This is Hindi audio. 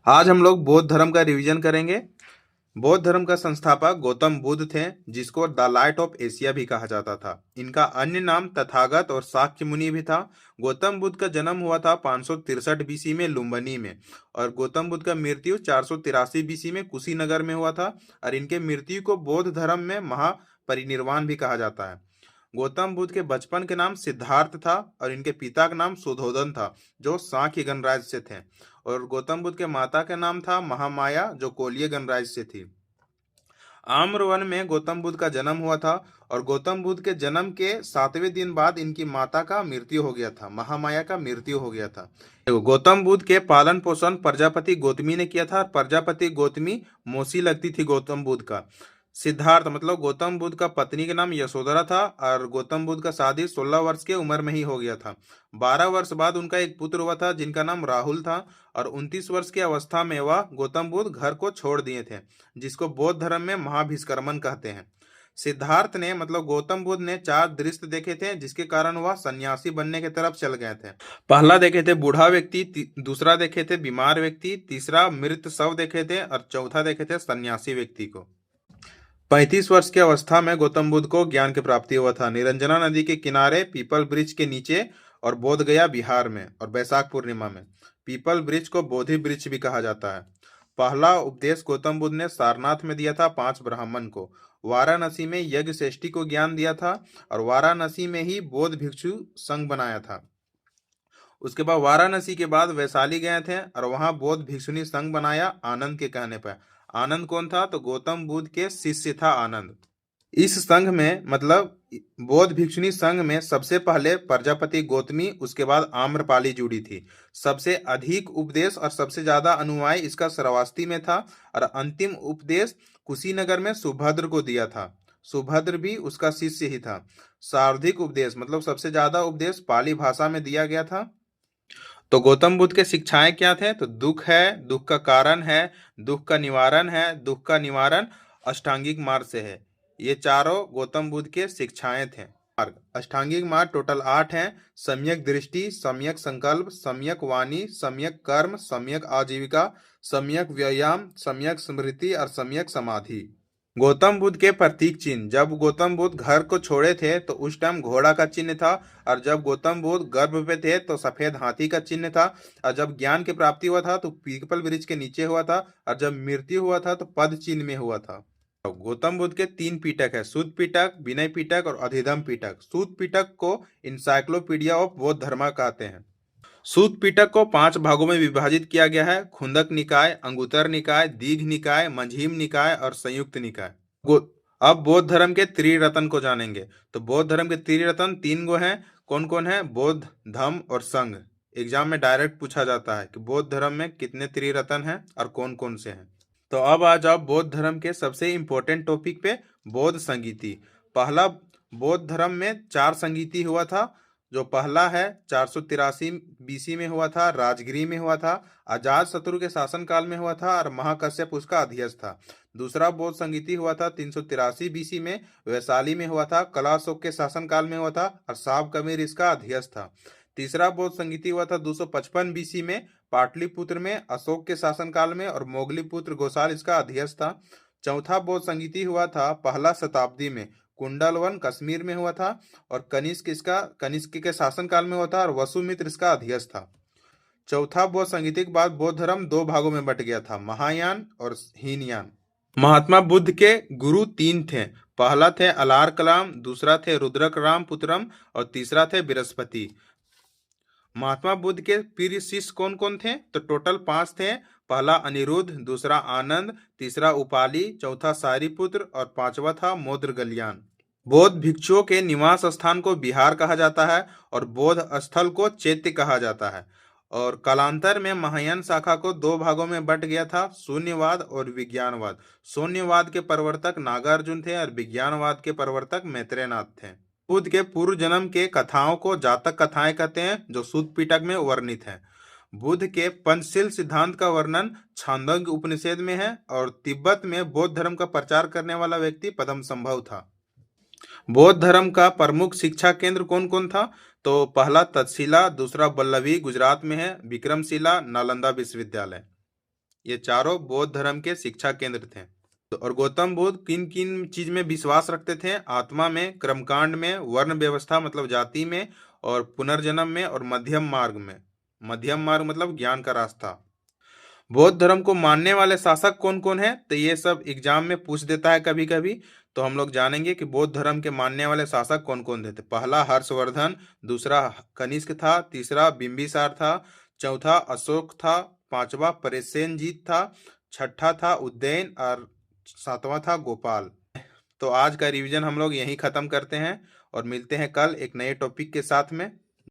आज हम लोग बौद्ध धर्म का रिवीजन करेंगे। बौद्ध धर्म का संस्थापक गौतम बुद्ध थे, जिसको द लाइट ऑफ एशिया भी कहा जाता था। इनका अन्य नाम तथागत और शाक्य मुनि भी था। गौतम बुद्ध का जन्म हुआ था 563 बीसी में लुम्बिनी में, और गौतम बुद्ध का मृत्यु 483 बीसी में कुशीनगर में हुआ था। और इनके मृत्यु को बौद्ध धर्म में महापरिनिर्वाण भी कहा जाता है। गौतम बुद्ध के बचपन के नाम सिद्धार्थ था, और इनके पिता का नाम सुधोधन था, जो सांख्य गणराज्य से थे। और गौतम बुद्ध के माता का नाम था महामाया, जो कोलीय गणराज्य से थी। आम्रवन में गौतम बुद्ध का जन्म हुआ था, और गौतम बुद्ध के जन्म के 7वें दिन बाद इनकी माता का मृत्यु हो गया था, महामाया का मृत्यु हो गया था। देखो, गौतम बुद्ध के पालन पोषण प्रजापति गौतमी ने किया था। प्रजापति गौतमी मौसी लगती थी गौतम बुद्ध का। सिद्धार्थ मतलब गौतम बुद्ध का पत्नी का नाम यशोधरा था, और गौतम बुद्ध का शादी 16 वर्ष की उम्र में ही हो गया था। 12 वर्ष बाद उनका एक पुत्र हुआ था, जिनका नाम राहुल था। और 29 वर्ष की अवस्था में वह गौतम बुद्ध घर को छोड़ दिए थे, जिसको बौद्ध धर्म में महाभिष्कर्मण कहते हैं। सिद्धार्थ ने मतलब गौतम बुद्ध ने 4 दृश्य देखे थे, जिसके कारण वह सन्यासी बनने की तरफ चल गए थे। पहला देखे थे बूढ़ा व्यक्ति, दूसरा देखे थे बीमार व्यक्ति, तीसरा मृत शव देखे थे, और चौथा देखे थे सन्यासी व्यक्ति को। 35 वर्ष की अवस्था में गौतम बुद्ध को ज्ञान की प्राप्ति हुआ था, निरंजना नदी के किनारे पीपल वृक्ष के नीचे, और बोध गया बिहार में, और बैसाख पूर्णिमा में। पीपल वृक्ष को बोधि वृक्ष भी कहा जाता है। पहला उपदेश गौतम बुद्ध ने सारनाथ में दिया था 5 ब्राह्मण को। वाराणसी में यज्ञ श्रेष्ठी को ज्ञान दिया था, और वाराणसी में ही बौद्ध भिक्षु संघ बनाया था। उसके बाद वाराणसी के बाद वैशाली गए थे, और वहां बौद्ध भिक्षुणी संघ बनाया आनंद के कहने पर। आनंद कौन था? तो गौतम बुद्ध के शिष्य था आनंद। इस संघ में मतलब बौद्ध भिक्षुणी संघ में सबसे पहले प्रजापति गौतमी, उसके बाद आम्रपाली जुड़ी थी। सबसे अधिक उपदेश और सबसे ज्यादा अनुयायी इसका श्रावस्ती में था, और अंतिम उपदेश कुशीनगर में सुभद्र को दिया था। सुभद्र भी उसका शिष्य ही था। सर्वाधिक उपदेश मतलब सबसे ज्यादा उपदेश पाली भाषा में दिया गया था। तो गौतम बुद्ध के शिक्षाएं क्या थे? तो दुख है, दुख का कारण है, दुख का निवारण है, दुख का निवारण अष्टांगिक मार्ग से है। ये चारों गौतम बुद्ध के शिक्षाएं थे। मार्ग अष्टांगिक मार्ग टोटल 8 हैं। सम्यक दृष्टि, सम्यक संकल्प, सम्यक वाणी, सम्यक कर्म, सम्यक आजीविका, सम्यक व्यायाम, सम्यक स्मृति और सम्यक समाधि। गौतम बुद्ध के प्रतीक चिन्ह, जब गौतम बुद्ध घर को छोड़े थे तो उस टाइम घोड़ा का चिन्ह था, और जब गौतम बुद्ध गर्भ पे थे तो सफेद हाथी का चिन्ह था, और जब ज्ञान की प्राप्ति हुआ था तो पीपल वृक्ष के नीचे हुआ था, और जब मृत्यु हुआ था तो पद चिन्ह में हुआ था। गौतम बुद्ध के 3 पिटक है, सुत पिटक, विनय पिटक और अधिधम पिटक। सुत पिटक को इंसाइक्लोपीडिया ऑफ बौद्ध धर्म कहते हैं। सूत पिटक को 5 भागों में विभाजित किया गया है: खुंदक निकाय, अंगुतर निकाय, दीघ निकाय, मझीम निकाय और संयुक्त निकाय। अब बौद्ध धर्म के त्रिरत्न को जानेंगे। तो बौद्ध धर्म के त्रिरत्न 3 गो हैं। कौन कौन है? बौद्ध, धम्म और संघ। एग्जाम में डायरेक्ट पूछा जाता है कि बौद्ध धर्म में कितने त्रिरत्न हैं और कौन कौन से हैं। तो अब आ जाओ बौद्ध धर्म के सबसे इंपॉर्टेंट टॉपिक पे, बौद्ध संगीति। पहला बौद्ध धर्म में 4 संगीति हुआ था। जो पहला है 483 बीसी में हुआ था, राजगिरी में हुआ था, अजात शत्रु के शासनकाल में हुआ था, और महाकश्यप उसका अध्यक्ष था। दूसरा बौद्ध संगीति हुआ था 383 बीसी में, वैशाली में हुआ था, कलाशोक के शासनकाल में हुआ था, और साब कबीर इसका अध्यक्ष था। तीसरा बौद्ध संगीति हुआ था 255 बीसी में, पाटलिपुत्र में, अशोक के शासनकाल में, और मोगलीपुत्र घोषाल इसका अध्यक्ष था। चौथा बौद्ध संगीति हुआ था पहला शताब्दी में, कुंडलवन कश्मीर में हुआ था, और कनिष्क के शासनकाल में हुआ था, और वसुमित्र इसका अध्यक्ष था। चौथा बौद्ध संगीति के बाद बौद्ध धर्म 2 भागों में बट गया था, महायान और हीनयान। महात्मा बुद्ध के गुरु 3 थे। पहला थे अलार कलाम, दूसरा थे रुद्रक राम पुत्रम, और तीसरा थे बृहस्पति। महात्मा बुद्ध के प्रिय शिष्य कौन कौन थे? तो टोटल 5 थे। पहला अनिरुद्ध, दूसरा आनंद, तीसरा उपाली, चौथा सारिपुत्र और 5वां था मोद्रगल्यान। बौद्ध भिक्षुओं के निवास स्थान को बिहार कहा जाता है, और बौद्ध स्थल को चैत्य कहा जाता है। और कालांतर में महायान शाखा को 2 भागों में बट गया था, शून्यवाद और विज्ञानवाद। शून्यवाद के प्रवर्तक नागार्जुन थे, और विज्ञानवाद के प्रवर्तक मैत्रेयनाथ थे। बुद्ध के पूर्व जन्म के कथाओं को जातक कथाएं कहते हैं, जो सूत पिटक में वर्णित है। बुद्ध के पंचशील सिद्धांत का वर्णन छांदोग्य उपनिषद में है, और तिब्बत में बौद्ध धर्म का प्रचार करने वाला व्यक्ति पद्मसंभव था। बौद्ध धर्म का प्रमुख शिक्षा केंद्र कौन कौन था? तो पहला तक्षशिला, दूसरा बल्लभी गुजरात में है, विक्रमशिला नालंदा विश्वविद्यालय। ये चारों बौद्ध धर्म के शिक्षा केंद्र थे। और गौतम बुद्ध किन किन चीज में विश्वास रखते थे? आत्मा में, कर्मकांड में, वर्ण व्यवस्था मतलब जाति में, और पुनर्जन्म में, और मध्यम मार्ग में। मध्यम मार्ग मतलब ज्ञान का रास्ता। बौद्ध धर्म को मानने वाले शासक कौन कौन है? तो ये सब एग्जाम में पूछ देता है कभी कभी। तो हम लोग जानेंगे कि बौद्ध धर्म के मानने वाले शासक कौन कौन थे। पहला हर्षवर्धन, दूसरा कनिष्क था, तीसरा बिंबिसार था, चौथा अशोक था, पांचवा परेशेनजीत था, छठा था उदयन, और सातवां था गोपाल। तो आज का रिवीजन हम लोग यहीं खत्म करते हैं और मिलते हैं कल एक नए टॉपिक के साथ में।